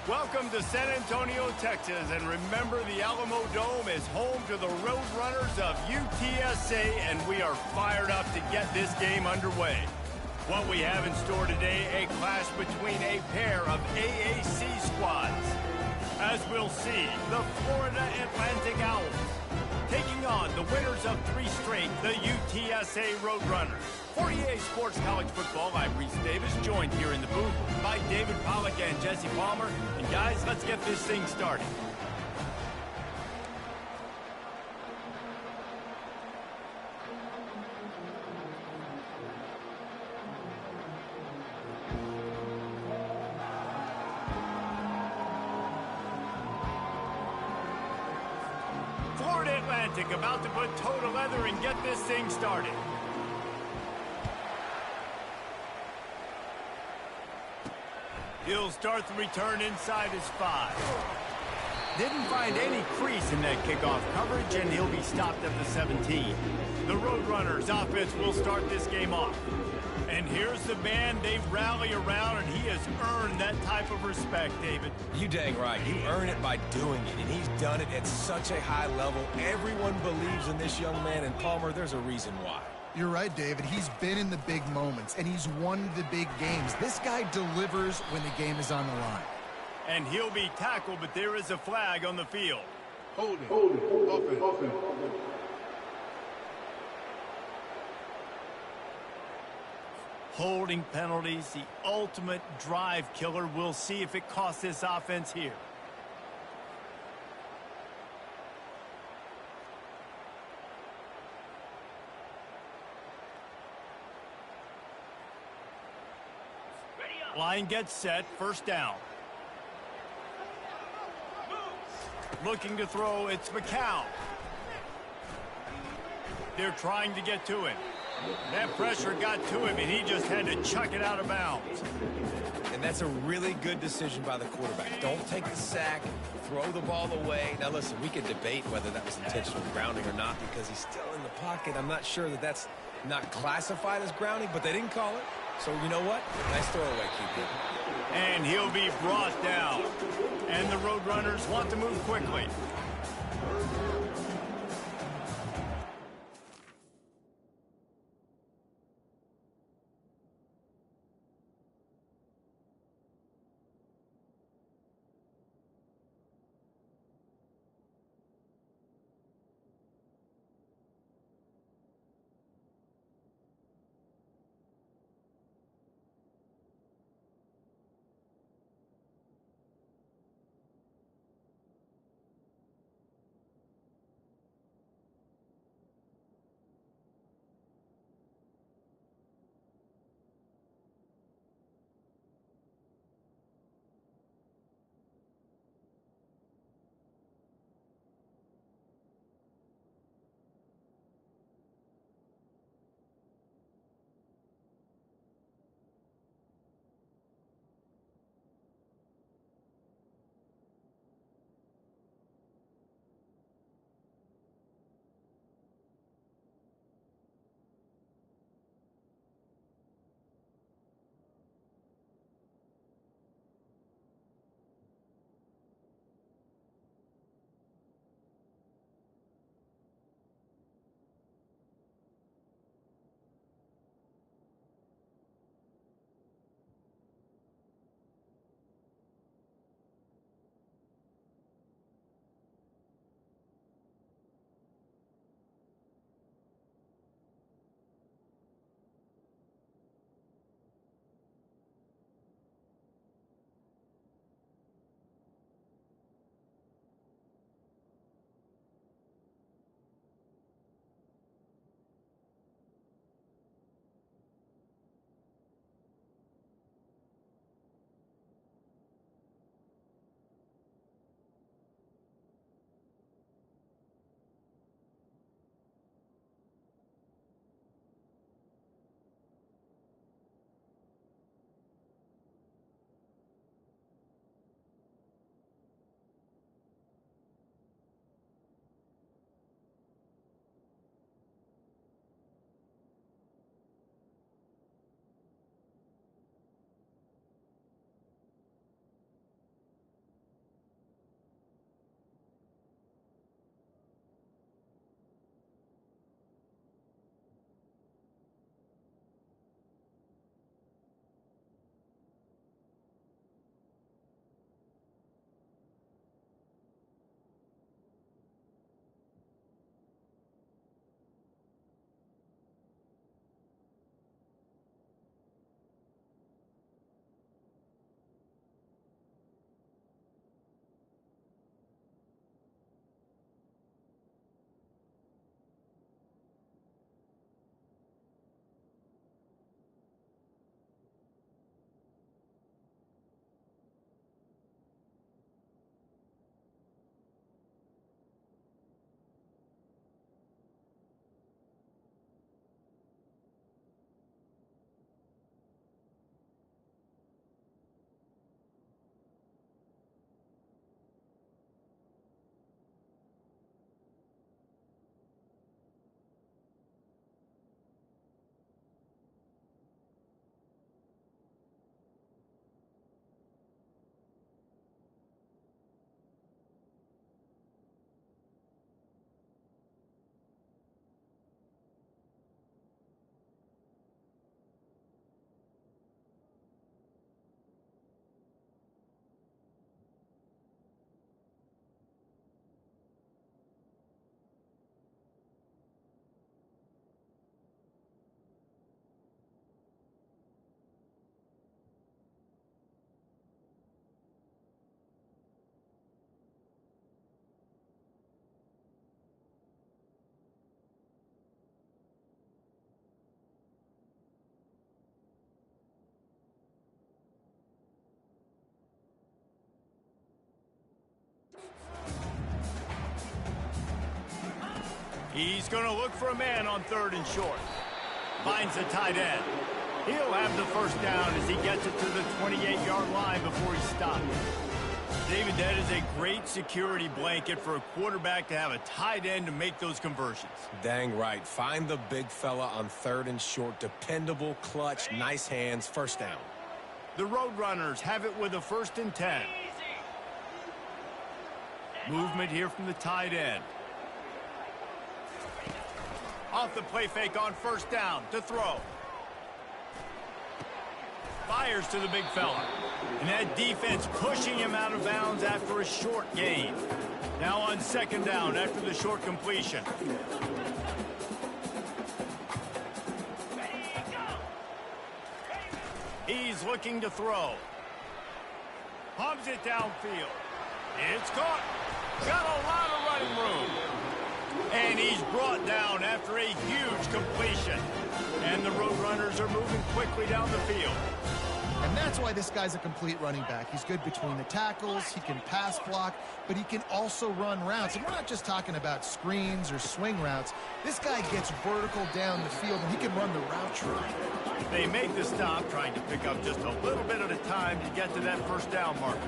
Welcome to San Antonio, Texas, and remember the Alamo Dome is home to the Roadrunners of UTSA, and we are fired up to get this game underway. What we have in store today, a clash between a pair of AAC squads. As we'll see, the Florida Atlantic Owls taking on the winners of 3 straight, the UTSA Roadrunners. For EA Sports College Football, I'm Reese Davis, joined here in the booth by David Pollack and Jesse Palmer. And guys, let's get this thing started. Florida Atlantic about to put toe to leather and get this thing started. He'll start the return inside his 5. Didn't find any crease in that kickoff coverage, and he'll be stopped at the 17. The Roadrunners offense will start this game off. And here's the man they rally around, and he has earned that type of respect, David. You dang right. You earn it by doing it, and he's done it at such a high level. Everyone believes in this young man, and Palmer, there's a reason why. You're right, David. He's been in the big moments, and he's won the big games. This guy delivers when the game is on the line. And he'll be tackled, but there is a flag on the field. Hold it. Offense. Holding penalties, the ultimate drive killer. We'll see if it costs this offense here. Line gets set, first down. Looking to throw, it's McCown. They're trying to get to him. That pressure got to him, and he just had to chuck it out of bounds. And that's a really good decision by the quarterback. Don't take the sack, throw the ball away. Now, listen, we could debate whether that was intentional grounding or not because he's still in the pocket. I'm not sure that that's not classified as grounding, but they didn't call it. So, you know what? Nice throwaway, QB. And he'll be brought down. And the Roadrunners want to move quickly. He's going to look for a man on 3rd and short. Finds the tight end. He'll have the first down as he gets it to the 28-yard line before he stops. David, that is a great security blanket for a quarterback to have a tight end to make those conversions. Dang right. Find the big fella on 3rd and short. Dependable, clutch, nice hands, first down. The Roadrunners have it with a 1st and 10. Movement here from the tight end. Off the play fake on 1st down to throw. Fires to the big fella. And that defense pushing him out of bounds after a short gain. Now on 2nd down after the short completion. He's looking to throw. Pumps it downfield. It's caught. Got a lot of running room. And he's brought down after a huge completion. And the Roadrunners are moving quickly down the field. And that's why this guy's a complete running back. He's good between the tackles, he can pass block, but he can also run routes. And we're not just talking about screens or swing routes. This guy gets vertical down the field, and he can run the route tree. They make the stop, trying to pick up just a little bit at a time to get to that 1st down marker.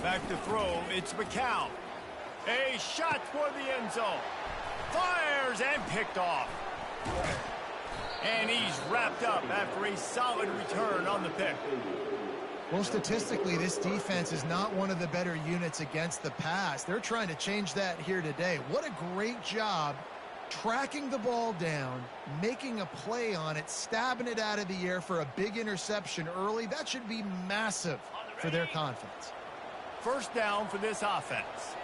Back to throw, it's McCown. A shot toward the end zone. Fires and picked off. And he's wrapped up after a solid return on the pick. Well, statistically, this defense is not one of the better units against the pass. They're trying to change that here today. What a great job tracking the ball down, making a play on it, stabbing it out of the air for a big interception early. That should be massive for their confidence. 1st down for this offense.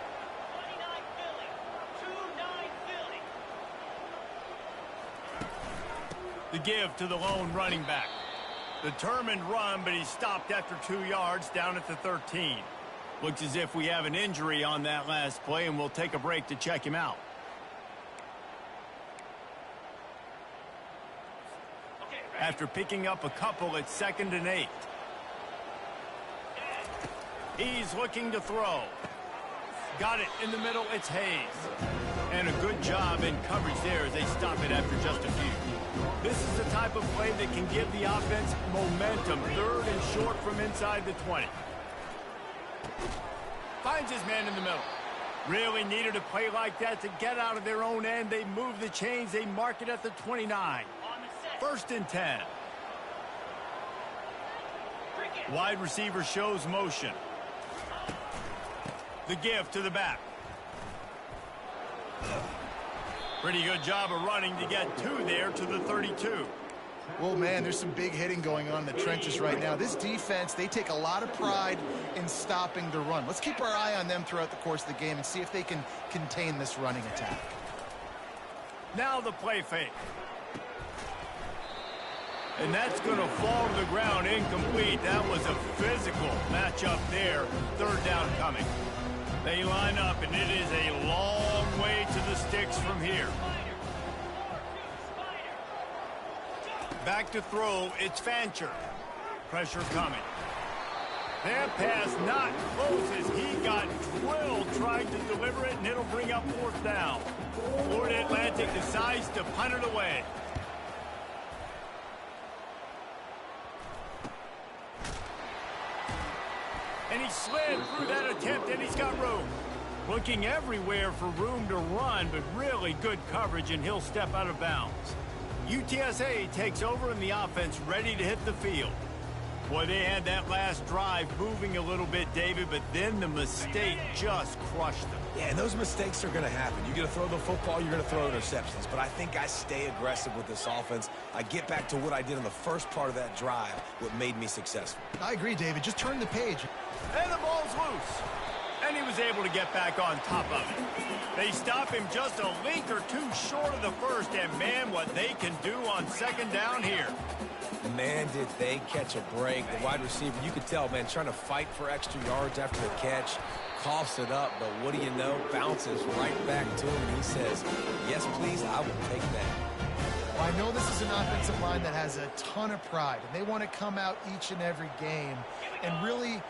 The give to the lone running back. Determined run, but he stopped after 2 yards down at the 13. Looks as if we have an injury on that last play, and we'll take a break to check him out. After picking up a couple at 2nd and 8. He's looking to throw. Got it in the middle, it's Hayes. And a good job in coverage there as they stop it after just a few. This is the type of play that can give the offense momentum. 3rd and short from inside the 20. Finds his man in the middle. Really needed a play like that to get out of their own end. They move the chains. They mark it at the 29. 1st and 10. Wide receiver shows motion. The give to the back. Pretty good job of running to get 2 there to the 32. Well, man, there's some big hitting going on in the trenches right now. This defense, they take a lot of pride in stopping the run. Let's keep our eye on them throughout the course of the game and see if they can contain this running attack. Now the play fake. And that's going to fall to the ground incomplete. That was a physical matchup there. 3rd down coming. They line up, and it is a long way to the sticks from here. Back to throw, it's Fancher. Pressure coming. That pass not close as he got drilled trying to deliver it, and it'll bring up 4th down. Florida Atlantic decides to punt it away. And he slid through that attempt, and he's got room. Looking everywhere for room to run, but really good coverage, and he'll step out of bounds. UTSA takes over in the offense, ready to hit the field. Boy, they had that last drive moving a little bit, David, but then the mistake just crushed them. Yeah, and those mistakes are going to happen. You're going to throw the football, you're going to throw interceptions. But I think I stay aggressive with this offense. I get back to what I did in the first part of that drive, what made me successful. I agree, David. Just turn the page. And the ball's loose. And he was able to get back on top of it. They stop him just a link or two short of the first, and man, what they can do on 2nd down here. Man, did they catch a break. The wide receiver, you could tell, man, trying to fight for extra yards after the catch. Coughs it up, but what do you know? Bounces right back to him, and he says, yes, please, I will take that. Well, I know this is an offensive line that has a ton of pride, and they want to come out each and every game and really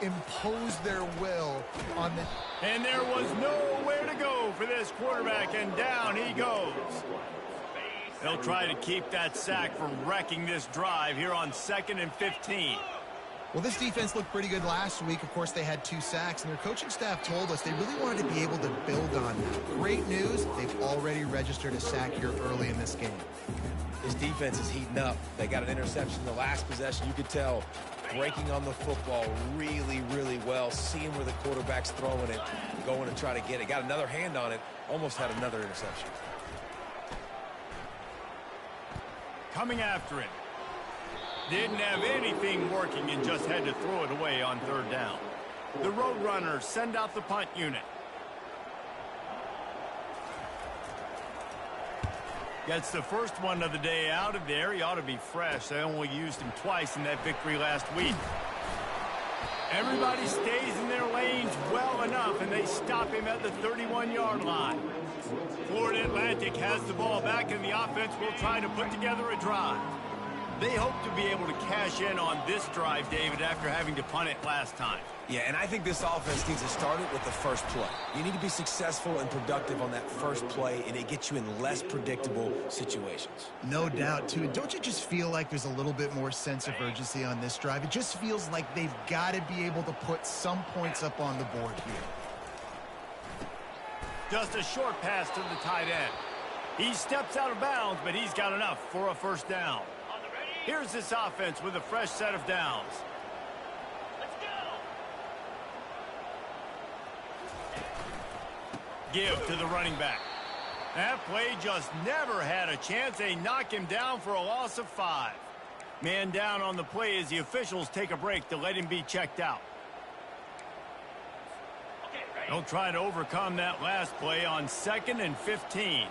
impose their will on the... And there was nowhere to go for this quarterback, and down he goes. They'll try to keep that sack from wrecking this drive here on 2nd and 15. Well, this defense looked pretty good last week. Of course, they had 2 sacks, and their coaching staff told us they really wanted to be able to build on that. Great news, they've already registered a sack here early in this game. This defense is heating up. They got an interception the last possession. You could tell breaking on the football really, really well, seeing where the quarterback's throwing it, going to try to get it. Got another hand on it, almost had another interception. Coming after it. Didn't have anything working and just had to throw it away on 3rd down. The Roadrunners send out the punt unit. Gets the first one of the day out of there. He ought to be fresh. They only used him twice in that victory last week. Everybody stays in their lanes well enough, and they stop him at the 31-yard line. Florida Atlantic has the ball back, and the offense will try to put together a drive. They hope to be able to cash in on this drive, David, after having to punt it last time. Yeah, and I think this offense needs to start it with the first play. You need to be successful and productive on that first play, and it gets you in less predictable situations. No doubt, too. And don't you just feel like there's a little bit more sense of urgency on this drive? It just feels like they've got to be able to put some points up on the board here. Just a short pass to the tight end. He steps out of bounds, but he's got enough for a first down. Here's this offense with a fresh set of downs. Let's go. Give to the running back. That play just never had a chance. They knock him down for a loss of 5. Man down on the play as the officials take a break to let him be checked out. They'll try to overcome that last play on 2nd and 15.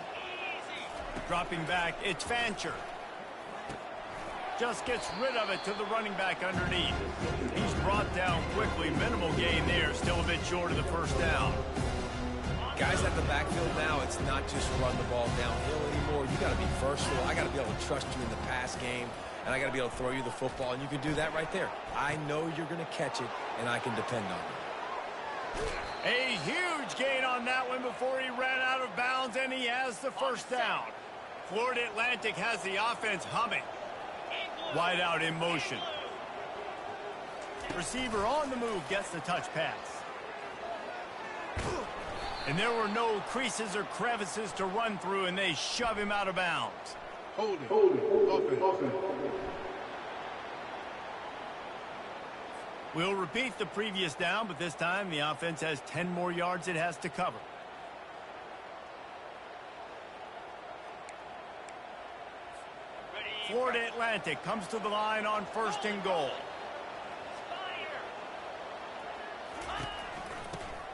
Dropping back, it's Fancher. Just gets rid of it to the running back underneath. He's brought down quickly. Minimal gain there. Still a bit short of the first down. Guys at the backfield now, it's not just run the ball downhill anymore. You got to be versatile. I got to be able to trust you in the pass game, and I got to be able to throw you the football, and you can do that right there. I know you're going to catch it, and I can depend on it. A huge gain on that one before he ran out of bounds, and he has the first down. Florida Atlantic has the offense humming. Wide out in motion. Receiver on the move gets the touch pass. And there were no creases or crevices to run through, and they shove him out of bounds. Hold it. Offense. We'll repeat the previous down, but this time the offense has 10 more yards it has to cover. Florida Atlantic comes to the line on 1st and goal.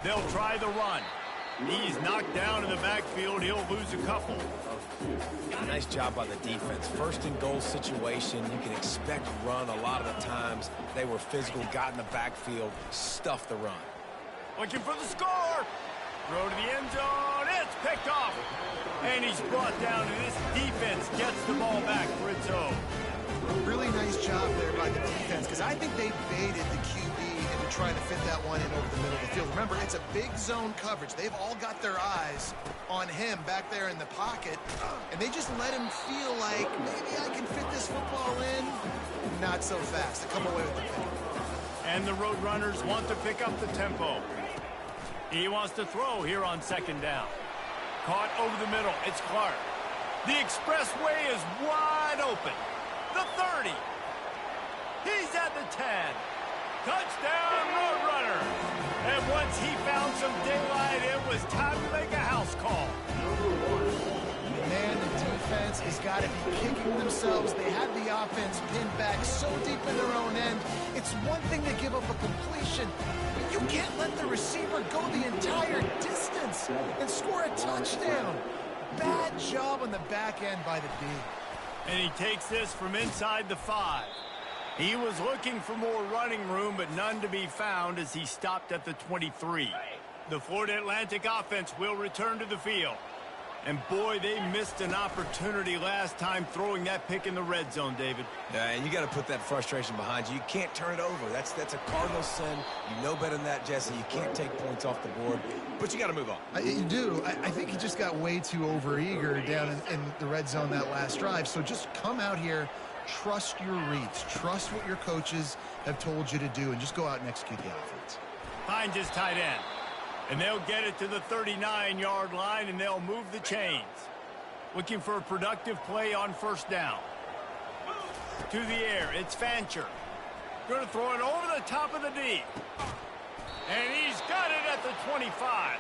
They'll try the run. He's knocked down in the backfield. He'll lose a couple. Nice job by the defense. 1st and goal situation, you can expect run a lot of the times. They were physical, got in the backfield, stuffed the run. Looking for the score. Throw to the end zone. It's picked off. And he's brought down, and this defense gets the ball back for its own. Really nice job there by the defense, because I think they baited the QB into trying to fit that one in over the middle of the field. Remember, it's a big zone coverage. They've all got their eyes on him back there in the pocket, and they just let him feel like, maybe I can fit this football in. Not so fast. They come away with the pick. And the Roadrunners want to pick up the tempo. He wants to throw here on 2nd down. Caught over the middle. It's Clark. The expressway is wide open. The 30. He's at the 10. Touchdown, Roadrunners. And once he found some daylight, it was time to make a house call. Man, the defense has got to be kicking themselves. They had the offense pinned back so deep in their own end. It's one thing to give up a completion, but you can't let the receiver go the entire distance and score a touchdown. Bad job on the back end by the D. And he takes this from inside the 5. He was looking for more running room, but none to be found as he stopped at the 23. The Florida Atlantic offense will return to the field. And boy, they missed an opportunity last time throwing that pick in the red zone, David. Yeah, and you got to put that frustration behind you. You can't turn it over. That's a cardinal sin. You know better than that, Jesse. You can't take points off the board, but you got to move on. You do. I think he just got way too overeager down in the red zone that last drive. So just come out here, trust your reads, trust what your coaches have told you to do, and just go out and execute the offense. Finds his tight end. And they'll get it to the 39-yard line, and they'll move the chains. Looking for a productive play on first down. To the air, it's Fancher. Going to throw it over the top of the D. And he's got it at the 25.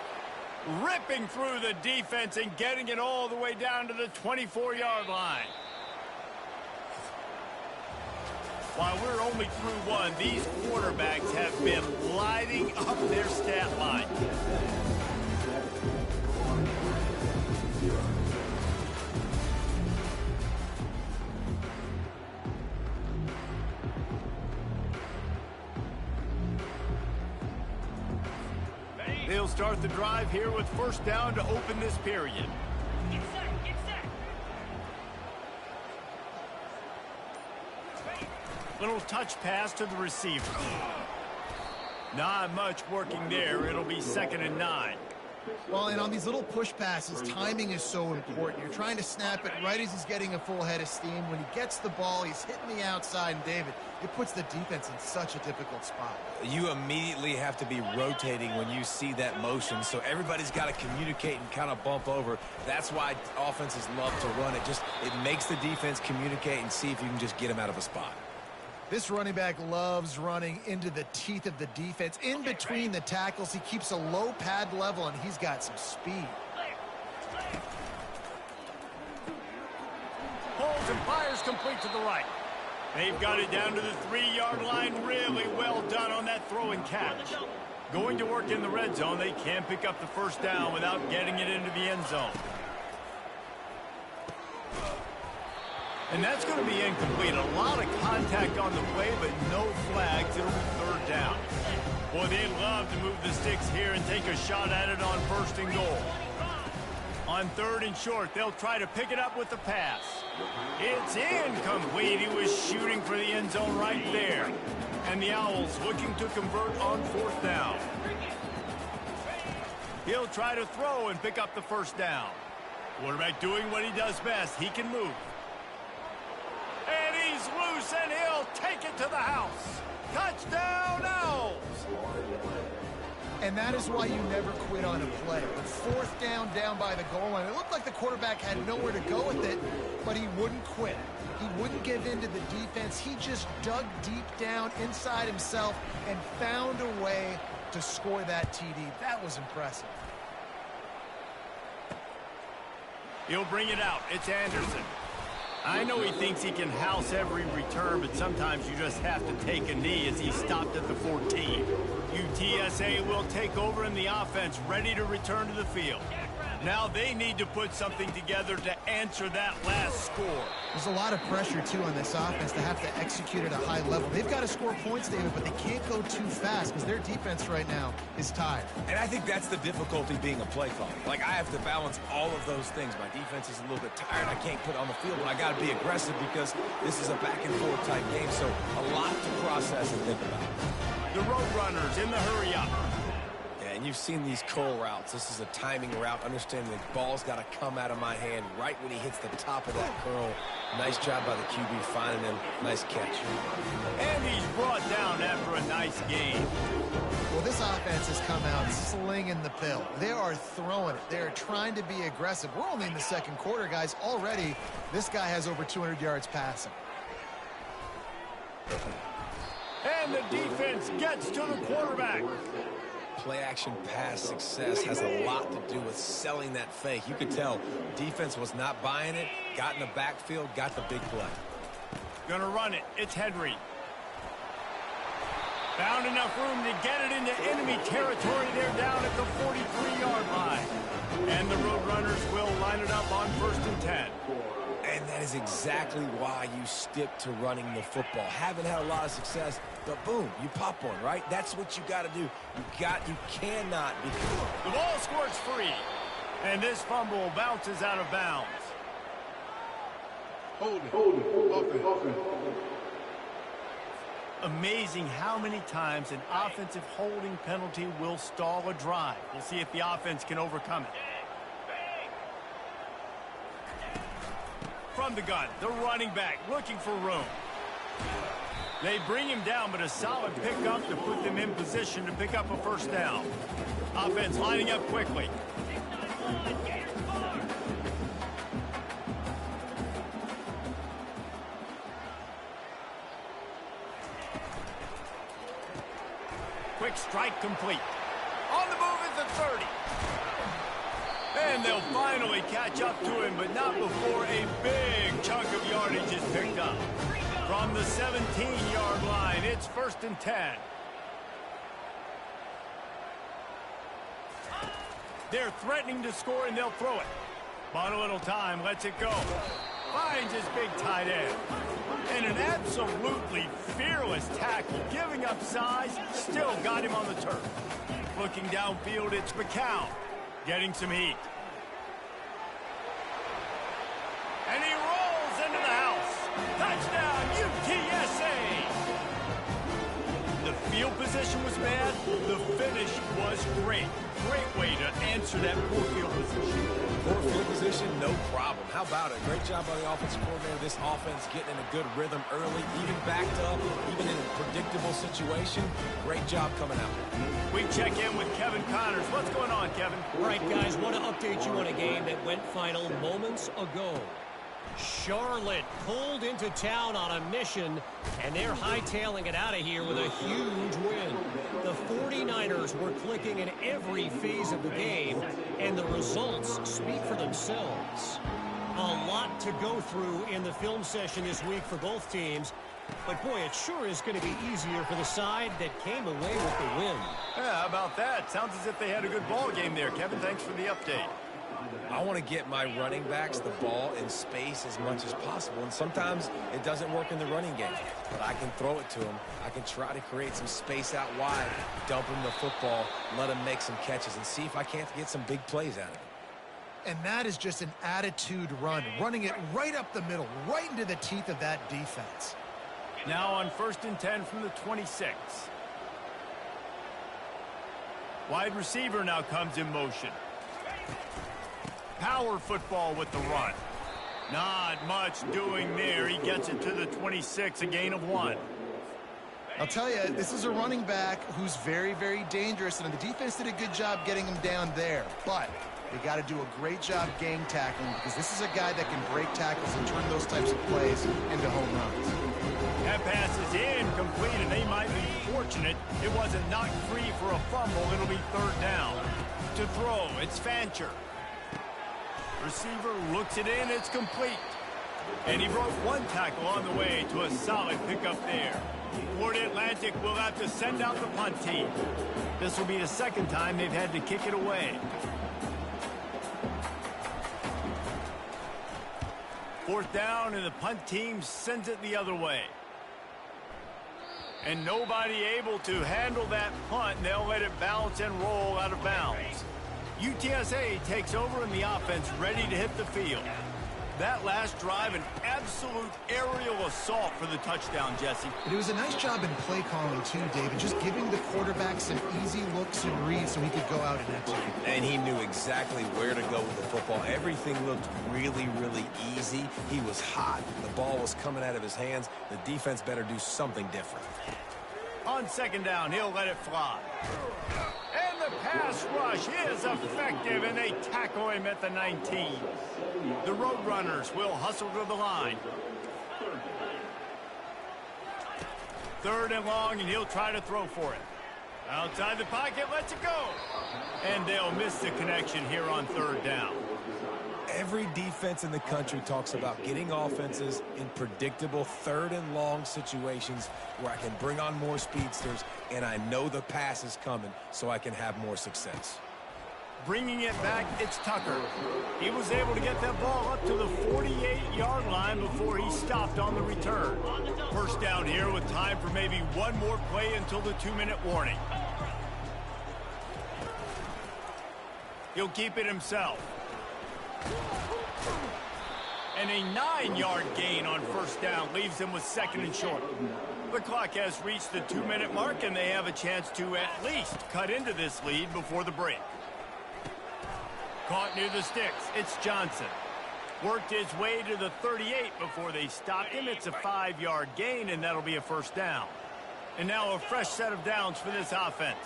Ripping through the defense and getting it all the way down to the 24-yard line. While we're only through one, these quarterbacks have been lighting up their stat line. They'll start the drive here with first down to open this period. Get set, get set. Little touch pass to the receiver. Not much working there. It'll be 2nd and 9. Well, and on these little push passes, timing is so important. You're trying to snap it right as he's getting a full head of steam. When he gets the ball, he's hitting the outside, and David, it puts the defense in such a difficult spot. You immediately have to be rotating when you see that motion, so everybody's got to communicate and kind of bump over. That's why offenses love to run it. It makes the defense communicate and see if you can just get them out of a spot. This running back loves running into the teeth of the defense. In between the tackles, he keeps a low pad level, and he's got some speed. Holds and fires complete to the right. They've got it down to the 3-yard line. Really well done on that throw and catch. Going to work in the red zone. They can't pick up the first down without getting it into the end zone. And that's going to be incomplete. A lot of contact on the play, but no flags. It'll be third down. Boy, they love to move the sticks here and take a shot at it on first and goal. On 3rd and short, they'll try to pick it up with the pass. It's incomplete. He was shooting for the end zone right there. And the Owls looking to convert on 4th down. He'll try to throw and pick up the first down. Quarterback doing what he does best. He can move. And he's loose, and he'll take it to the house. Touchdown, Owls! And that is why you never quit on a play. But 4th down by the goal line. It looked like the quarterback had nowhere to go with it, but he wouldn't quit. He wouldn't give in to the defense. He just dug deep down inside himself and found a way to score that TD. That was impressive. He'll bring it out. It's Anderson. I know he thinks he can house every return, but sometimes you just have to take a knee as he stopped at the 14. UTSA will take over in the offense, ready to return to the field. Now they need to put something together to answer that last score. There's a lot of pressure, too, on this offense to have to execute at a high level. They've got to score points, David, but they can't go too fast because their defense right now is tired. And I think that's the difficulty being a play caller. Like, I have to balance all of those things. My defense is a little bit tired. I can't put it on the field, but I got to be aggressive because this is a back-and-forth type game, so a lot to process and think about. The Roadrunners in the hurry-up. And you've seen these curl routes. This is a timing route. Understanding the ball's got to come out of my hand right when he hits the top of that curl. Nice job by the QB finding him. Nice catch. And he's brought down after a nice game. Well, this offense has come out slinging the pill. They are throwing it. They are trying to be aggressive. We're only in the 2nd quarter, guys. Already, this guy has over 200 yards passing. And the defense gets to the quarterback. Play-action pass success has a lot to do with selling that fake. You could tell defense was not buying it, got in the backfield, got the big play. Gonna run it. It's Henry. Found enough room to get it into enemy territory. They're down at the 43-yard line. And the Roadrunners will line it up on 1st and 10. And that is exactly why you stick to running the football. Haven't had a lot of success, but boom, you pop one, right? That's what you got to do. You cannot be. The ball squirts free. And this fumble bounces out of bounds. Hold it. Offense. Amazing how many times an offensive holding penalty will stall a drive. We'll see if the offense can overcome it. From the gun, the running back looking for room. They bring him down, but a solid pickup to put them in position to pick up a first down. Offense lining up quickly. Quick strike complete. On the move is the 30. And they'll finally catch up to him, but not before a big chunk of yardage is picked up. From the 17-yard line, it's 1st and 10. They're threatening to score, and they'll throw it. Bought a little time, lets it go. Finds his big tight end. And an absolutely fearless tackle, giving up size, still got him on the turf. Looking downfield, it's McCown, getting some heat. And he rolls into the house. Touchdown, UTSA! The field position was bad. The finish was great. Great way to answer that poor field position. Poor field position, no problem. How about it? Great job by the offensive coordinator. This offense getting in a good rhythm early, even backed up, even in a predictable situation. Great job coming out. We check in with Kevin Connors. What's going on, Kevin? All right, guys, want to update you on a game that went final moments ago. Charlotte pulled into town on a mission, and they're hightailing it out of here with a huge win. The 49ers were clicking in every phase of the game, and the results speak for themselves. A lot to go through in the film session this week for both teams, but boy, it sure is going to be easier for the side that came away with the win. Yeah, how about that? Sounds as if they had a good ball game there, Kevin. Thanks for the update. I want to get my running backs the ball in space as much as possible, and sometimes it doesn't work in the running game, but I can throw it to them. I can try to create some space out wide, dump them the football, let them make some catches, and see if I can't get some big plays out of it. And that is just an attitude run, running it right up the middle, right into the teeth of that defense. Now on 1st and 10 from the 26. Wide receiver now comes in motion. Power football with the run. Not much doing there. He gets it to the 26, a gain of 1. I'll tell you, this is a running back who's very, very dangerous, and the defense did a good job getting him down there. But they got to do a great job gang tackling, because this is a guy that can break tackles and turn those types of plays into home runs. That pass is incomplete, and they might be fortunate it wasn't knocked free for a fumble. It'll be 3rd down. To throw, it's Fancher. Receiver looks it in, it's complete. And he broke one tackle on the way to a solid pickup there. Florida Atlantic will have to send out the punt team. This will be the 2nd time they've had to kick it away. 4th down, and the punt team sends it the other way. And nobody able to handle that punt, and they'll let it bounce and roll out of bounds. UTSA takes over in the offense, ready to hit the field. That last drive, an absolute aerial assault for the touchdown, Jesse. But it was a nice job in play calling too, David, just giving the quarterback some easy looks and reads so he could go out and execute. And he knew exactly where to go with the football. Everything looked really, really easy. He was hot. The ball was coming out of his hands. The defense better do something different. On 2nd down, he'll let it fly. And the pass rush is effective, and they tackle him at the 19. The Roadrunners will hustle to the line. 3rd and long, and he'll try to throw for it. Outside the pocket, lets it go. And they'll miss the connection here on 3rd down. Every defense in the country talks about getting offenses in predictable 3rd and long situations where I can bring on more speedsters and I know the pass is coming so I can have more success. Bringing it back, it's Tucker. He was able to get that ball up to the 48-yard line before he stopped on the return. 1st down here with time for maybe one more play until the 2-minute warning. He'll keep it himself. And a 9-yard gain on first down leaves them with 2nd and short. The clock has reached the 2-minute mark, and they have a chance to at least cut into this lead before the break. Caught near the sticks. It's Johnson. Worked his way to the 38 before they stopped him. It's a 5-yard gain, and that'll be a first down. And now a fresh set of downs for this offense.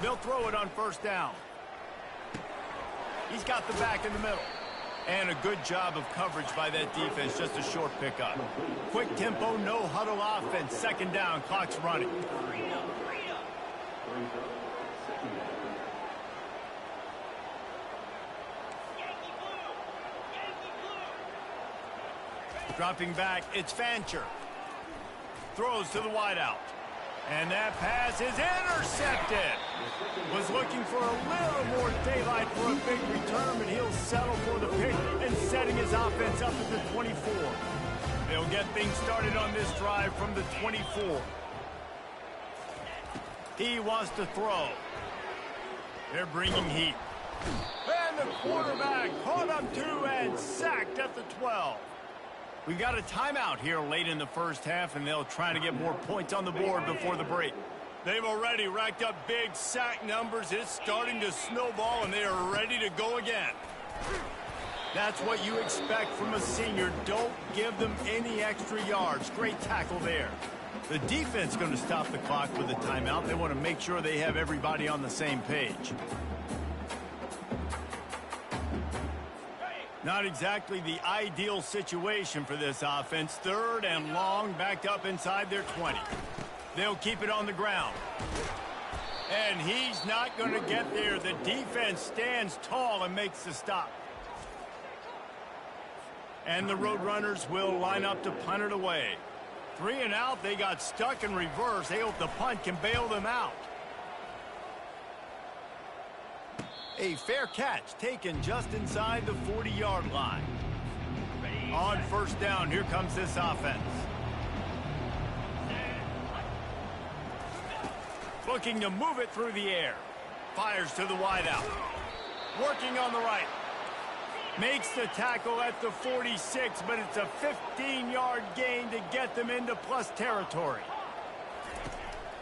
They'll throw it on first down. He's got the back in the middle. And a good job of coverage by that defense, just a short pickup. Quick tempo, no huddle offense. 2nd down, clock's running. Dropping back, it's Fancher. Throws to the wideout. And that pass is intercepted. Was looking for a little more daylight for a big return, but he'll settle for the pick and setting his offense up at the 24. They'll get things started on this drive from the 24. He wants to throw. They're bringing heat. And the quarterback caught him too and sacked at the 12. We got a timeout here late in the first half, and they'll try to get more points on the board before the break. They've already racked up big sack numbers. It's starting to snowball, and they are ready to go again. That's what you expect from a senior. Don't give them any extra yards. Great tackle there. The defense going to stop the clock with a timeout. They want to make sure they have everybody on the same page. Not exactly the ideal situation for this offense. 3rd and long, backed up inside their 20. They'll keep it on the ground. And he's not going to get there. The defense stands tall and makes the stop. And the Roadrunners will line up to punt it away. 3 and out, they got stuck in reverse. They hope the punt can bail them out. A fair catch taken just inside the 40-yard line. On first down, here comes this offense. Looking to move it through the air. Fires to the wideout. Working on the right. Makes the tackle at the 46, but it's a 15-yard gain to get them into plus territory.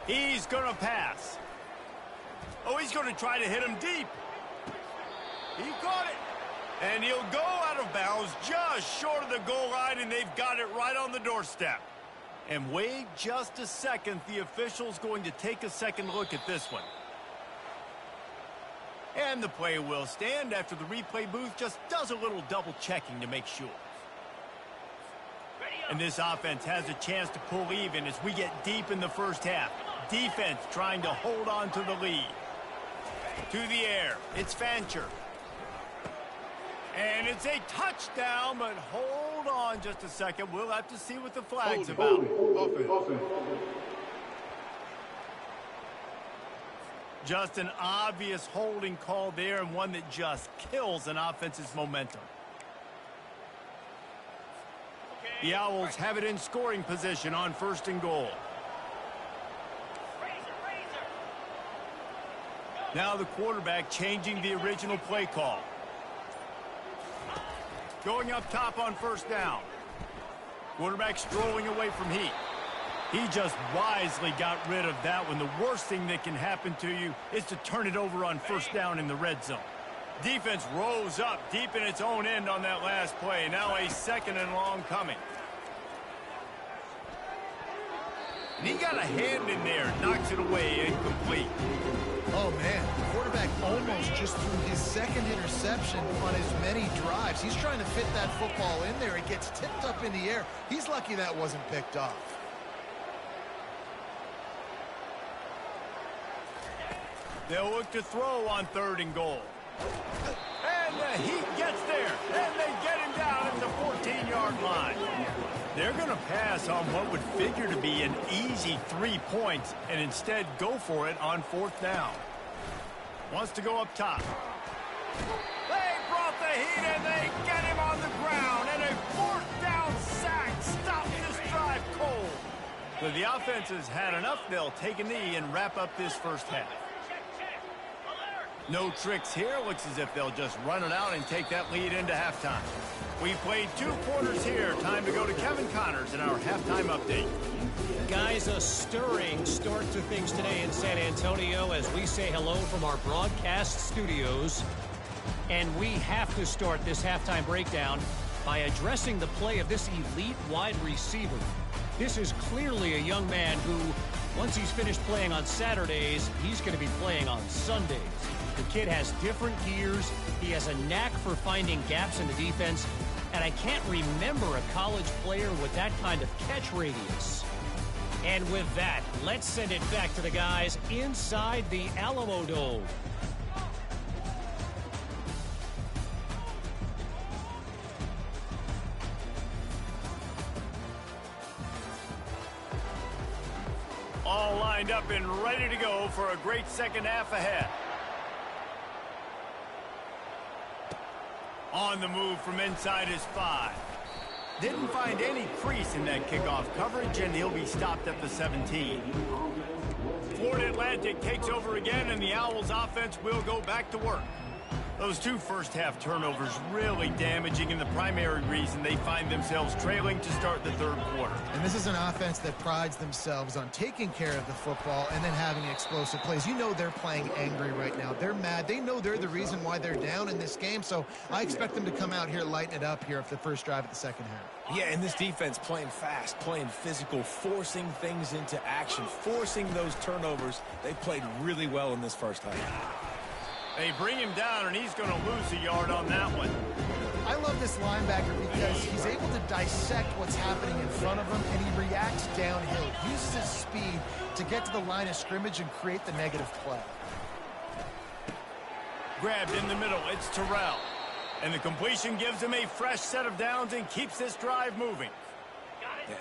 He's going to pass. Oh, he's going to try to hit him deep. He caught it. And he'll go out of bounds just short of the goal line, and they've got it right on the doorstep. And wait just a second. The official's going to take a second look at this one. And the play will stand after the replay booth just does a little double checking to make sure. And this offense has a chance to pull even as we get deep in the first half. Defense trying to hold on to the lead. To the air, it's Fancher. And it's a touchdown, but hold on just a second. We'll have to see what the flag's about. Just an obvious holding call there, and one that just kills an offense's momentum. The Owls have it in scoring position on 1st and goal. Now the quarterback changing the original play call. Going up top on first down. Quarterback strolling away from heat. He just wisely got rid of that one. The worst thing that can happen to you is to turn it over on first down in the red zone. Defense rose up deep in its own end on that last play. Now a 2nd and long coming. And he got a hand in there, knocks it away, incomplete. Oh, man, the quarterback almost just threw his 2nd interception on as many drives. He's trying to fit that football in there. It gets tipped up in the air. He's lucky that wasn't picked off. They'll look to throw on 3rd and goal. And the Heat gets there, and they get him down at the 14-yard line. They're going to pass on what would figure to be an easy 3 points and instead go for it on 4th down. Wants to go up top. They brought the heat, and they get him on the ground. And a 4th down sack stops this drive cold. So the offense has had enough. They'll take a knee and wrap up this first half. No tricks here. Looks as if they'll just run it out and take that lead into halftime. We played 2 quarters here. Time to go to Kevin Connors in our halftime update. Guys, a stirring start to things today in San Antonio as we say hello from our broadcast studios. And we have to start this halftime breakdown by addressing the play of this elite wide receiver. This is clearly a young man who, once he's finished playing on Saturdays, he's going to be playing on Sundays. The kid has different gears. He has a knack for finding gaps in the defense. And I can't remember a college player with that kind of catch radius. And with that, let's send it back to the guys inside the Alamo Dome. All lined up and ready to go for a great second half ahead. On the move from inside his 5. Didn't find any crease in that kickoff coverage, and he'll be stopped at the 17. Florida Atlantic takes over again, and the Owls offense will go back to work. Those 2 first-half turnovers really damaging, and the primary reason they find themselves trailing to start the 3rd quarter. And this is an offense that prides themselves on taking care of the football and then having explosive plays. You know they're playing angry right now. They're mad. They know they're the reason why they're down in this game, so I expect them to come out here, lighten it up here for the first drive of the second half. Yeah, and this defense playing fast, playing physical, forcing things into action, forcing those turnovers. They played really well in this first half. They bring him down, and he's going to lose a yard on that one. I love this linebacker because he's able to dissect what's happening in front of him, and he reacts downhill. He uses his speed to get to the line of scrimmage and create the negative play. Grabbed in the middle, it's Terrell. And the completion gives him a fresh set of downs and keeps this drive moving.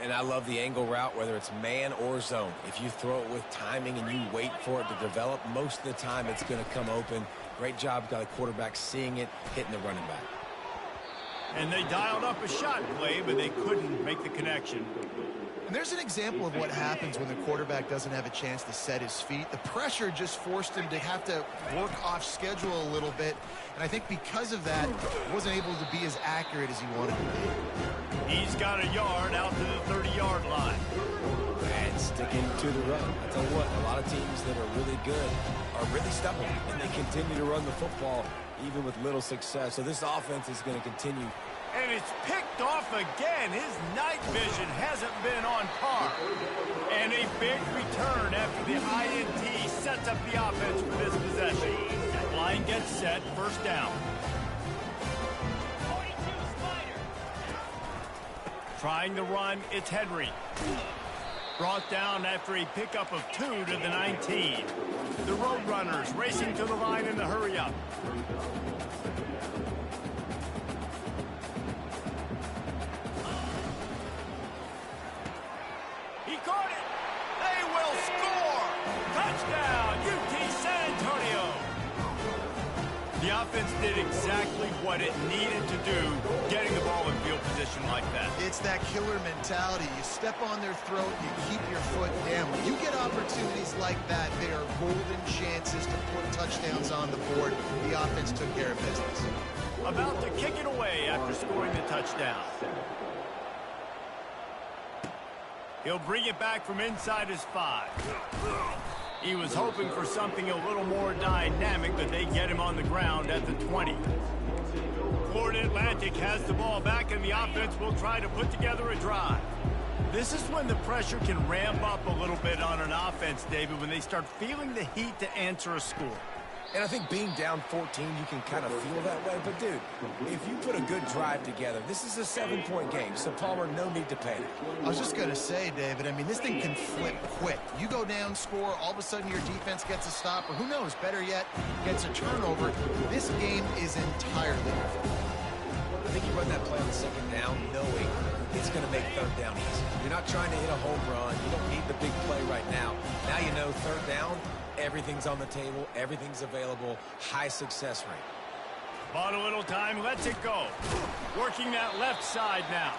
And I love the angle route, whether it's man or zone. If you throw it with timing and you wait for it to develop, most of the time it's going to come open. Great job by the quarterback seeing it, hitting the running back. And they dialed up a shot play, but they couldn't make the connection. And there's an example of what happens when the quarterback doesn't have a chance to set his feet. The pressure just forced him to have to work off schedule a little bit. And I think because of that, he wasn't able to be as accurate as he wanted to be. He's got a yard out to the 30-yard line. And sticking to the run. I tell you what, a lot of teams that are really good are really stubborn, and they continue to run the football even with little success. So this offense is going to continue. And it's picked off again. His night vision hasn't been on par. And a big return after the INT sets up the offense for this possession. Line gets set, first down. Trying the run, it's Henry. Brought down after a pickup of 2 to the 19. The Roadrunners racing to the line in the hurry-up. He caught it. They will score. Touchdown, UT San Antonio. The offense did exactly what it needed to do, getting the ball in field position like that. It's that killer mentality. You step on their throat, you keep your foot down. When you get opportunities like that, they are golden chances to put touchdowns on the board. The offense took care of business. About to kick it away after scoring the touchdown. He'll bring it back from inside his 5. He was hoping for something a little more dynamic, but they get him on the ground at the 20. Florida Atlantic has the ball back, and the offense will try to put together a drive. This is when the pressure can ramp up a little bit on an offense, David, when they start feeling the heat to answer a score. And I think being down 14, you can kind of feel that way. But, dude, if you put a good drive together, this is a 7-point game. So, Palmer, no need to panic. I was just going to say, David, I mean, this thing can flip quick. You go down, score, all of a sudden your defense gets a stop, or who knows, better yet, gets a turnover. This game is entirely different. I think you run that play on the second down knowing it's going to make third down easy. You're not trying to hit a home run. You don't need the big play right now. Now you know third down, everything's on the table, everything's available, high success rate. Bought a little time, lets it go. Working that left side now.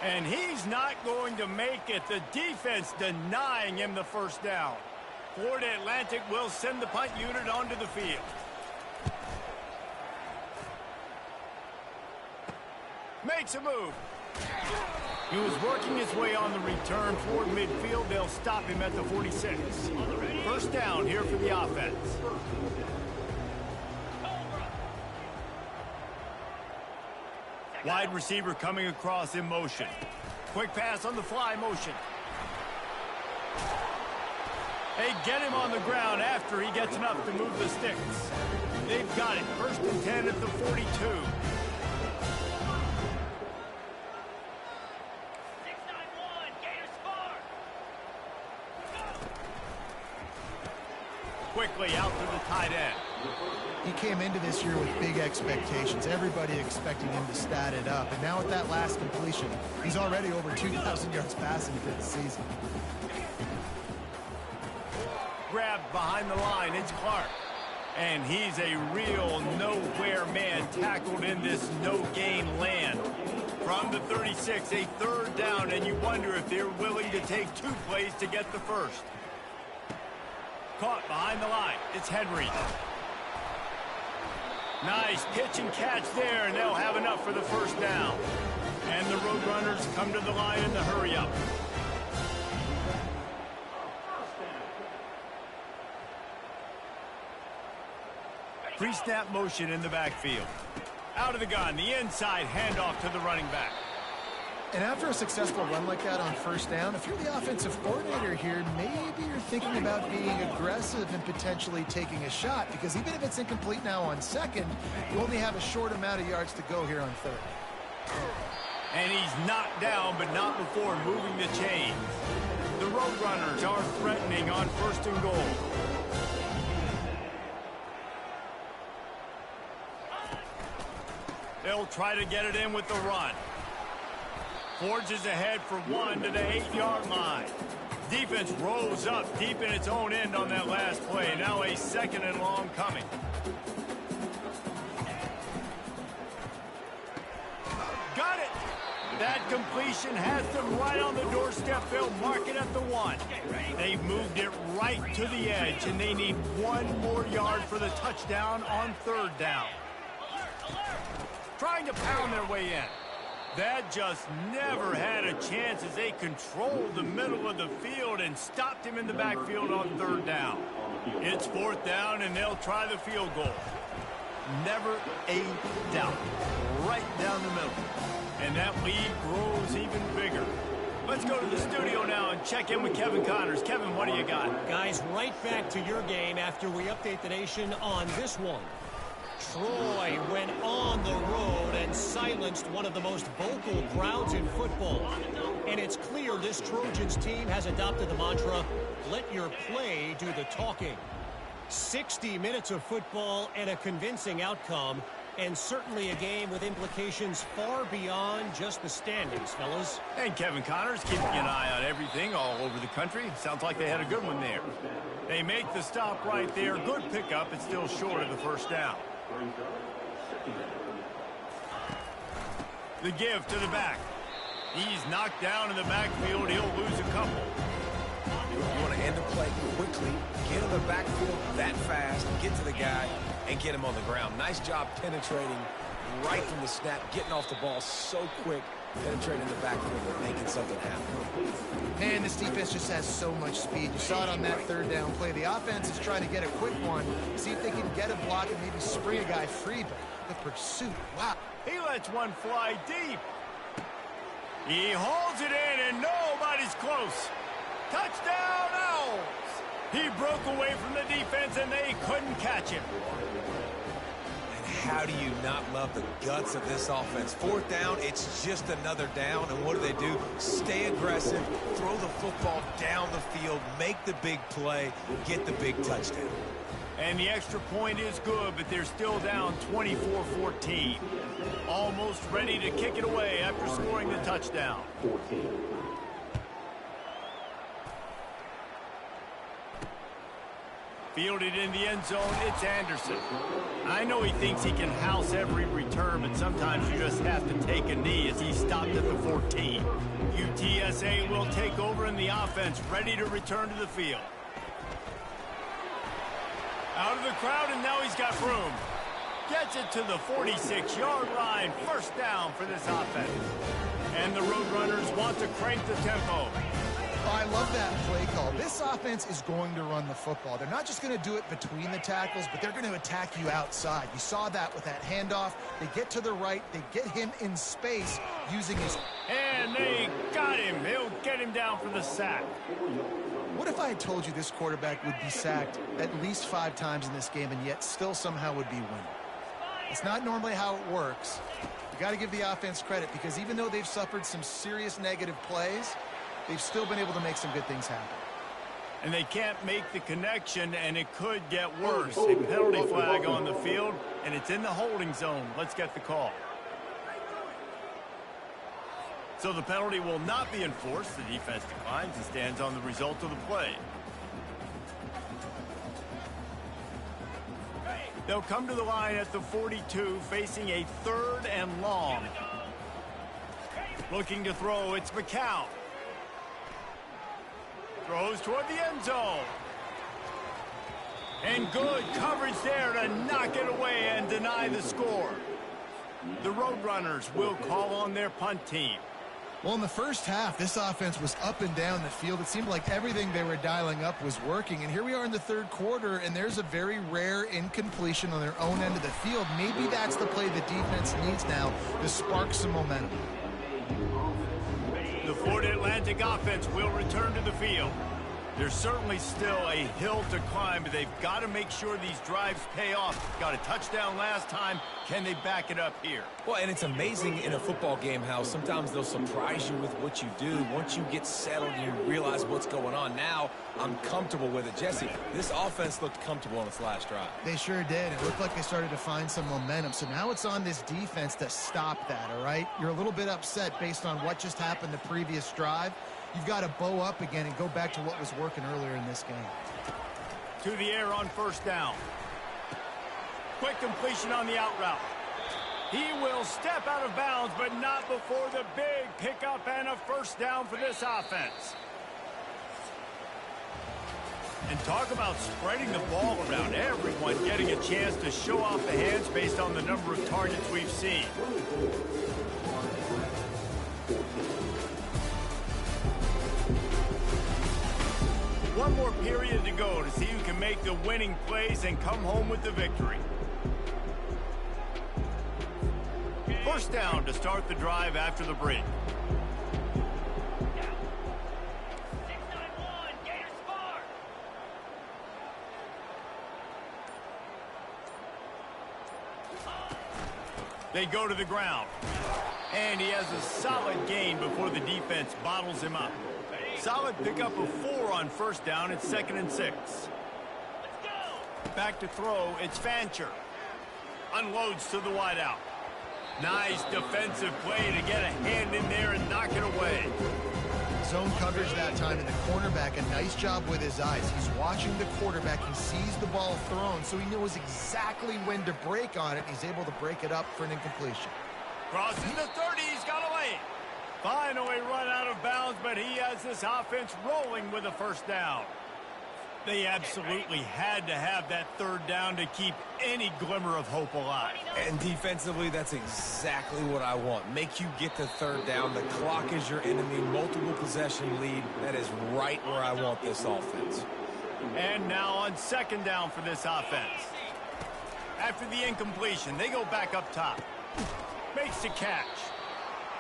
And he's not going to make it. The defense denying him the first down. Florida Atlantic will send the punt unit onto the field. Makes a move. He was working his way on the return toward midfield. They'll stop him at the 46. First down here for the offense. Wide receiver coming across in motion. Quick pass on the fly motion. They get him on the ground after he gets enough to move the sticks. They've got it. First and 10 at the 42. 6-9-1, Gators score. Quickly out to the tight end. He came into this year with big expectations. Everybody expecting him to stat it up. And now with that last completion, he's already over 2,000 yards passing for the season. Grabbed behind the line. It's Clark. And he's a real nowhere man, tackled in this no-gain land. From the 36, a third down, and you wonder if they're willing to take 2 plays to get the first. Caught behind the line. It's Henry. Nice pitch and catch there, and they'll have enough for the first down. And the Roadrunners come to the line in the hurry-up. Pre-snap motion in the backfield. Out of the gun, the inside handoff to the running back. And after a successful run like that on first down, if you're the offensive coordinator here, maybe you're thinking about being aggressive and potentially taking a shot, because even if it's incomplete now on second, you only have a short amount of yards to go here on third. And he's knocked down, but not before moving the chains. The Roadrunners are threatening on first and goal. They'll try to get it in with the run. Forges ahead for 1 to the 8-yard line. Defense rolls up deep in its own end on that last play. Now a second and long coming. Got it. That completion has them right on the doorstep. They'll mark it at the 1. They've moved it right to the edge, and they need 1 more yard for the touchdown on third down. Trying to pound their way in. That just never had a chance as they controlled the middle of the field and stopped him in the backfield on third down. It's fourth down, and they'll try the field goal. Never a doubt. Right down the middle. And that lead grows even bigger. Let's go to the studio now and check in with Kevin Connors. Kevin, what do you got? Guys, right back to your game after we update the nation on this one. Troy went on the road and silenced one of the most vocal crowds in football. And it's clear this Trojans team has adopted the mantra, let your play do the talking. 60 minutes of football and a convincing outcome, and certainly a game with implications far beyond just the standings, fellas. And Kevin Connors keeping an eye on everything all over the country. Sounds like they had a good one there. They make the stop right there. Good pickup. It's still short of the first down. The give to the back. He's knocked down in the backfield. He'll lose a couple. You want to end the play quickly, get in the backfield that fast, get to the guy, and get him on the ground. Nice job penetrating right from the snap, getting off the ball so quick, penetrating the backfield and making something happen. Man, this defense just has so much speed. You saw it on that third down play. The offense is trying to get a quick one, see if they can get a block and maybe spring a guy free, but the pursuit, wow. He lets one fly deep. He holds it in, and nobody's close. Touchdown, Owls! He broke away from the defense, and they couldn't catch him. And how do you not love the guts of this offense? Fourth down, it's just another down, and what do? Stay aggressive, throw the football down the field, make the big play, get the big touchdown. And the extra point is good, but they're still down 24-14. Almost ready to kick it away after scoring the touchdown. 14. Fielded in the end zone, it's Anderson. I know he thinks he can house every return, but sometimes you just have to take a knee as he stopped at the 14. UTSA will take over in the offense, ready to return to the field. Out of the crowd, and now he's got room. Gets it to the 46-yard line. First down for this offense. And the Roadrunners want to crank the tempo. Oh, I love that play call. This offense is going to run the football. They're not just going to do it between the tackles, but they're going to attack you outside. You saw that with that handoff. They get to the right. They get him in space using his... And they got him. He'll get him down for the sack. What if I had told you this quarterback would be sacked at least 5 times in this game and yet still somehow would be winning? It's not normally how it works. You got to give the offense credit because even though they've suffered some serious negative plays, they've still been able to make some good things happen. And they can't make the connection, and it could get worse. A penalty flag on the field, and it's in the holding zone. Let's get the call. So the penalty will not be enforced. The defense declines and stands on the result of the play. They'll come to the line at the 42, facing a 3rd and long. Looking to throw, it's McCown. Throws toward the end zone. And good coverage there to knock it away and deny the score. The Roadrunners will call on their punt team. Well, in the first half, this offense was up and down the field. It seemed like everything they were dialing up was working. And here we are in the 3rd quarter, and there's a very rare incompletion on their own end of the field. Maybe that's the play the defense needs now to spark some momentum. The Florida Atlantic offense will return to the field. There's certainly still a hill to climb, but they've got to make sure these drives pay off. Got a touchdown last time. Can they back it up here? Well, and it's amazing in a football game how sometimes they'll surprise you with what you do. Once you get settled, you realize what's going on. Now, I'm comfortable with it. Jesse, this offense looked comfortable on its last drive. They sure did. It looked like they started to find some momentum. So now it's on this defense to stop that, all right? You're a little bit upset based on what just happened the previous drive. You've got to bow up again and go back to what was working earlier in this game. To the air on first down. Quick completion on the out route. He will step out of bounds, but not before the big pickup and a first down for this offense. And talk about spreading the ball around. Everyone getting a chance to show off the hands based on the number of targets we've seen. One more period to go to see who can make the winning plays and come home with the victory. First down to start the drive after the break. They go to the ground. And he has a solid gain before the defense bottles him up. Solid pickup of 4 on first down. It's 2nd and 6. Back to throw. It's Fancher. Unloads to the wideout. Nice defensive play to get a hand in there and knock it away. Zone coverage that time, and the cornerback, a nice job with his eyes. He's watching the quarterback. He sees the ball thrown, so he knows exactly when to break on it. He's able to break it up for an incompletion. Crosses the 30. He's got a lane. Finally run out of bounds, but he has this offense rolling with a first down. They absolutely had to have that 3rd down to keep any glimmer of hope alive. And defensively, that's exactly what I want. Make you get to 3rd down. The clock is your enemy. Multiple possession lead. That is right where I want this offense. And now on 2nd down for this offense. After the incompletion, they go back up top. Makes the catch.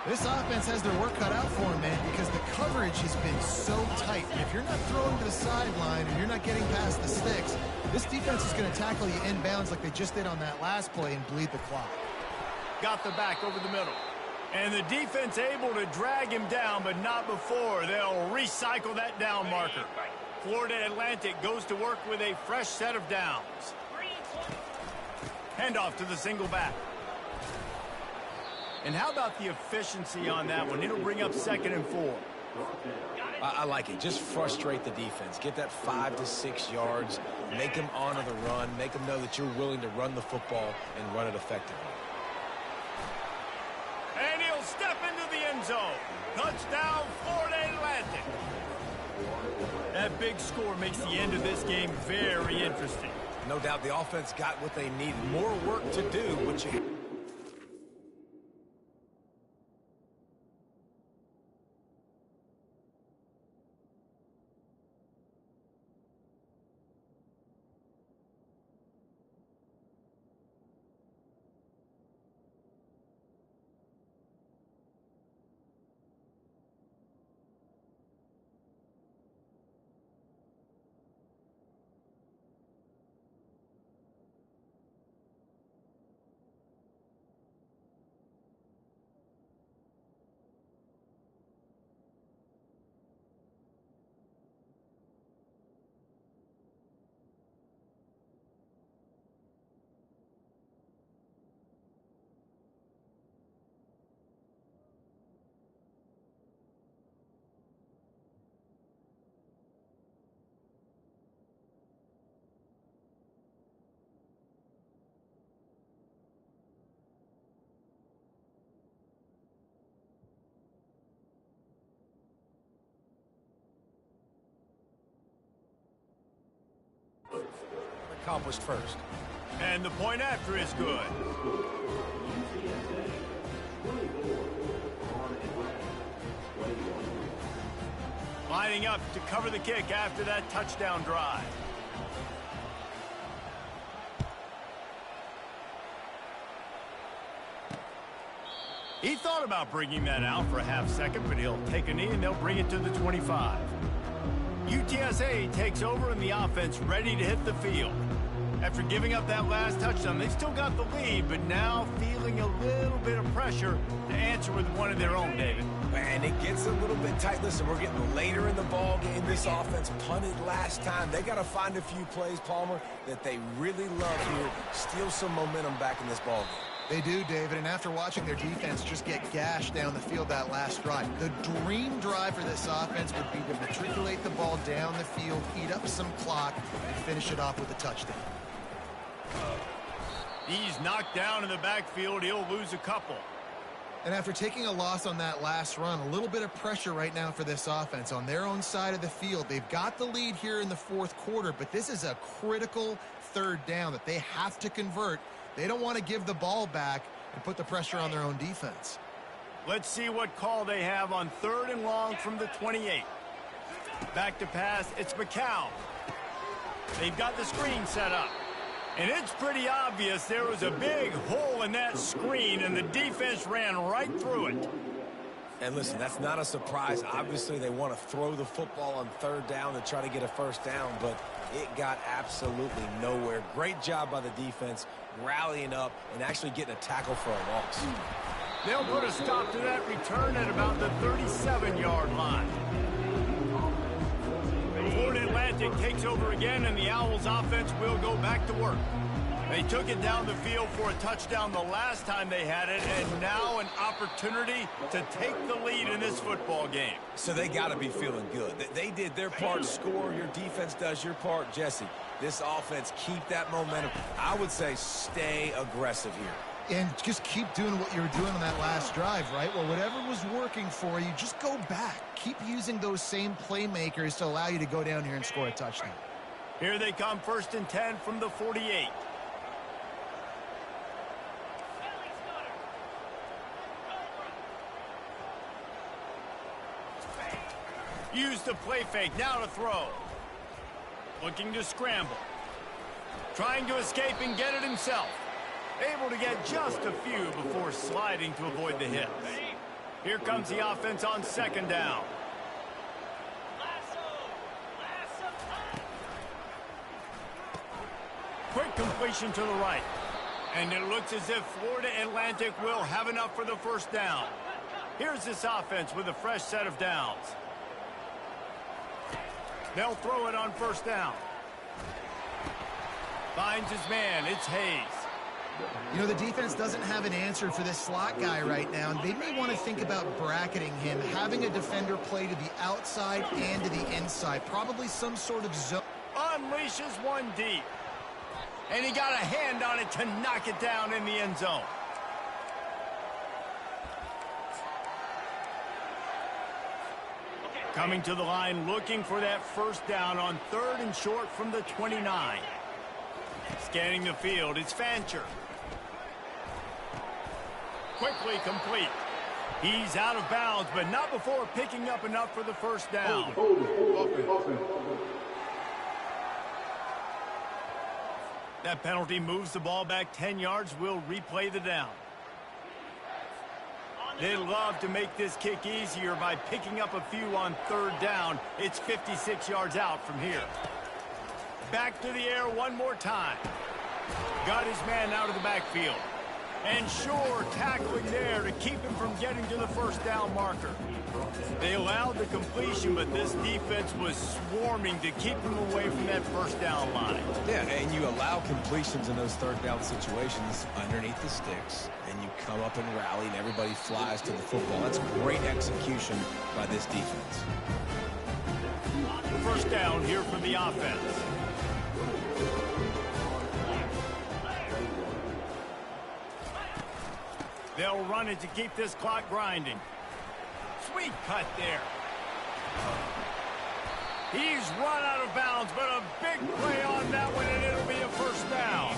This offense has their work cut out for them, man, because the coverage has been so tight. And if you're not throwing to the sideline or you're not getting past the sticks, this defense is going to tackle you inbounds like they just did on that last play and bleed the clock. Got the back over the middle. And the defense able to drag him down, but not before. They'll recycle that down marker. Florida Atlantic goes to work with a fresh set of downs. Handoff to the single back. And how about the efficiency on that one? It'll bring up 2nd and 4. I like it. Just frustrate the defense. Get that 5 to 6 yards. Make them honor the run. Make them know that you're willing to run the football and run it effectively. And he'll step into the end zone. Touchdown, Florida Atlantic. That big score makes the end of this game very interesting. No doubt the offense got what they needed. More work to do, but you... accomplished first. And the point after is good. Lining up to cover the kick after that touchdown drive. He thought about bringing that out for a half second, but he'll take a knee and they'll bring it to the 25. UTSA takes over and the offense ready to hit the field. After giving up that last touchdown, they still got the lead, but now feeling a little bit of pressure to answer with one of their own, David. And it gets a little bit tight. Listen, we're getting later in the ball game. This offense punted last time. They got to find a few plays, Palmer, that they really love here. Steal some momentum back in this ball game. They do, David, and after watching their defense just get gashed down the field that last drive, the dream drive for this offense would be to matriculate the ball down the field, eat up some clock, and finish it off with a touchdown. He's knocked down in the backfield. He'll lose a couple. And after taking a loss on that last run, a little bit of pressure right now for this offense on their own side of the field. They've got the lead here in the fourth quarter, but this is a critical third down that they have to convert. They don't want to give the ball back and put the pressure on their own defense. Let's see what call they have on 3rd and long from the 28. Back to pass, it's McCown. They've got the screen set up. And it's pretty obvious there was a big hole in that screen, and the defense ran right through it. And listen, that's not a surprise. Obviously, they want to throw the football on 3rd down to try to get a first down, but it got absolutely nowhere. Great job by the defense, rallying up and actually getting a tackle for a loss. They'll put a stop to that return at about the 37-yard line. Florida Atlantic takes over again, and the Owls offense will go back to work. They took it down the field for a touchdown the last time they had it, and now an opportunity to take the lead in this football game. So they got to be feeling good. They did their part, score. Your defense does your part. Jesse, this offense, keep that momentum. I would say stay aggressive here. And just keep doing what you were doing on that last drive, right? Well, whatever was working for you, just go back. Keep using those same playmakers to allow you to go down here and score a touchdown. Here they come, 1st and 10 from the 48. Use the play fake, now to throw. Looking to scramble. Trying to escape and get it himself. Able to get just a few before sliding to avoid the hits. Here comes the offense on 2nd down. Quick completion to the right. And it looks as if Florida Atlantic will have enough for the first down. Here's this offense with a fresh set of downs. They'll throw it on 1st down. Finds his man. It's Hayes. You know, the defense doesn't have an answer for this slot guy right now, and they may want to think about bracketing him, having a defender play to the outside and to the inside, probably some sort of zone. Unleashes one deep. And he got a hand on it to knock it down in the end zone. Coming to the line, looking for that first down on 3rd and short from the 29. Scanning the field, it's Fancher. Quickly complete. He's out of bounds, but not before picking up enough for the first down. Offense. That penalty moves the ball back 10 yards. We'll replay the down. They love to make this kick easier by picking up a few on third down. It's 56 yards out from here. Back to the air one more time. Got his man out of the backfield. And sure, tackling there to keep him from getting to the first down marker. They allowed the completion, but this defense was swarming to keep him away from that first down line. Yeah, and you allow completions in those third down situations underneath the sticks, and you come up and rally, and everybody flies to the football. That's great execution by this defense. First down here from the offense. They'll run it to keep this clock grinding. Sweet cut there. He's run out of bounds, but a big play on that one, and it'll be a first down.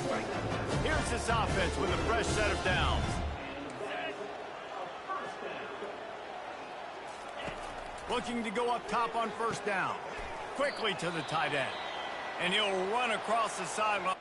Here's this offense with a fresh set of downs. Looking to go up top on first down. Quickly to the tight end. And he'll run across the sideline.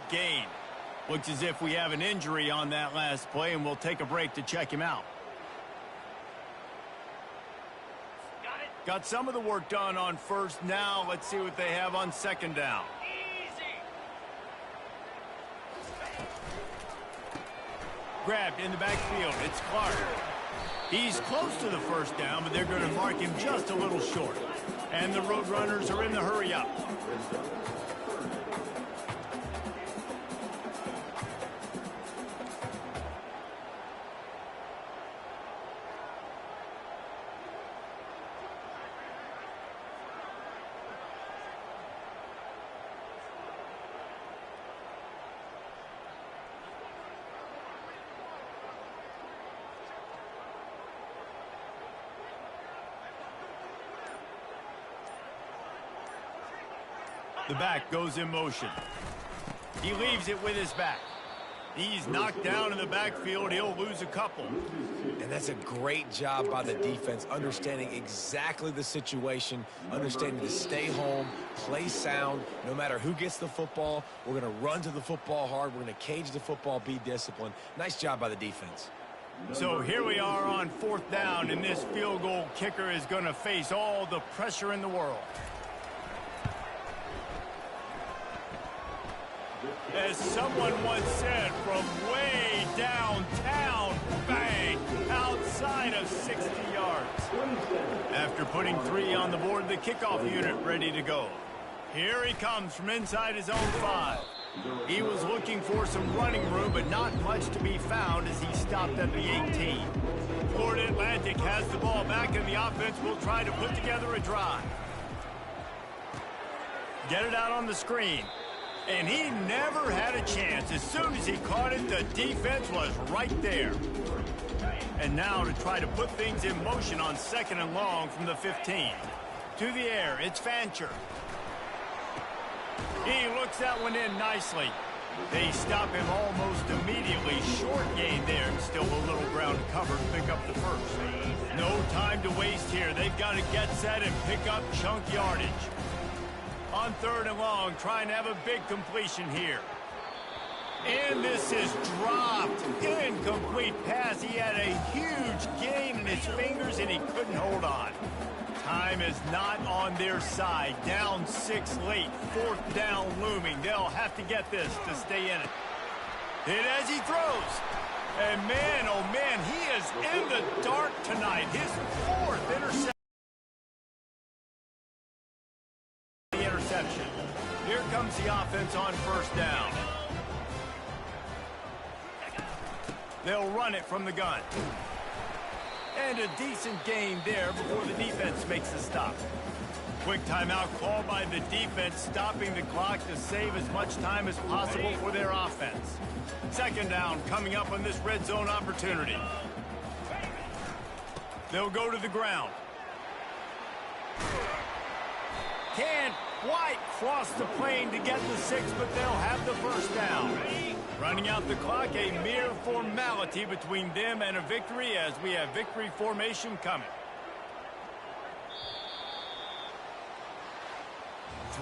Gain. Looks as if we have an injury on that last play, and we'll take a break to check him out. Got some of the work done on first. Now let's see what they have on second down. Grabbed in the backfield. It's Clark. He's close to the first down, but they're going to mark him just a little short. And the Roadrunners are in the hurry up. The back goes in motion. He leaves it with his back. He's knocked down in the backfield. He'll lose a couple. And that's a great job by the defense, understanding exactly the situation, understanding to stay home, play sound. No matter who gets the football, we're going to run to the football hard. We're going to cage the football, be disciplined. Nice job by the defense. So here we are on fourth down, and this field goal kicker is going to face all the pressure in the world. As someone once said, from way downtown, bang, outside of 60 yards. After putting 3 on the board, the kickoff unit ready to go. Here he comes from inside his own 5. He was looking for some running room, but not much to be found as he stopped at the 18. Florida Atlantic has the ball back, and the offense will try to put together a drive. Get it out on the screen. And he never had a chance. As soon as he caught it, the defense was right there. And now to try to put things in motion on 2nd and long from the 15. To the air, it's Fancher. He looks that one in nicely. They stop him almost immediately. Short gain there, and still a little ground to cover to pick up the first. No time to waste here. They've got to get set and pick up chunk yardage. On 3rd and long, trying to have a big completion here. And this is dropped. Incomplete pass. He had a huge gain in his fingers, and he couldn't hold on. Time is not on their side. Down 6 late. 4th down looming. They'll have to get this to stay in it. Hit as he throws. And man, oh man, he is in the dark tonight. His 4th interception. Here comes the offense on 1st down. They'll run it from the gun. And a decent gain there before the defense makes the stop. Quick timeout called by the defense, stopping the clock to save as much time as possible for their offense. 2nd down coming up on this red zone opportunity. They'll go to the ground. Can't quite cross the plane to get the 6, but they'll have the 1st down. Running out the clock, a mere formality between them and a victory as we have victory formation coming.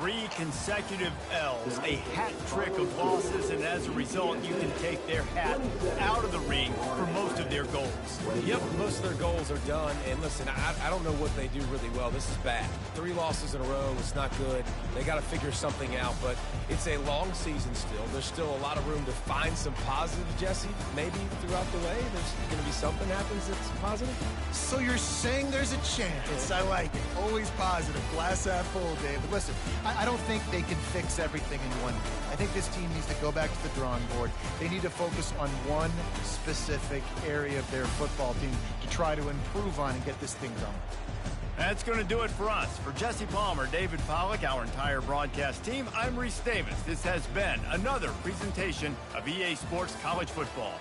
3 consecutive L's, a hat trick of losses, and as a result, you can take their hat out of the ring for most of their goals. Yep, most of their goals are done. And listen, I don't know what they do really well. This is bad. 3 losses in a row. It's not good. They got to figure something out, but it's a long season still. There's still a lot of room to find some positive, Jesse. Maybe throughout the way, there's going to be something happens that's positive. So you're saying there's a chance. I like it. Always positive. Glass half full, David. Listen, I don't think they can fix everything in one game. I think this team needs to go back to the drawing board. They need to focus on one specific area of their football team to try to improve on and get this thing going. That's going to do it for us. For Jesse Palmer, David Pollack, our entire broadcast team, I'm Reese Davis. This has been another presentation of EA Sports College Football.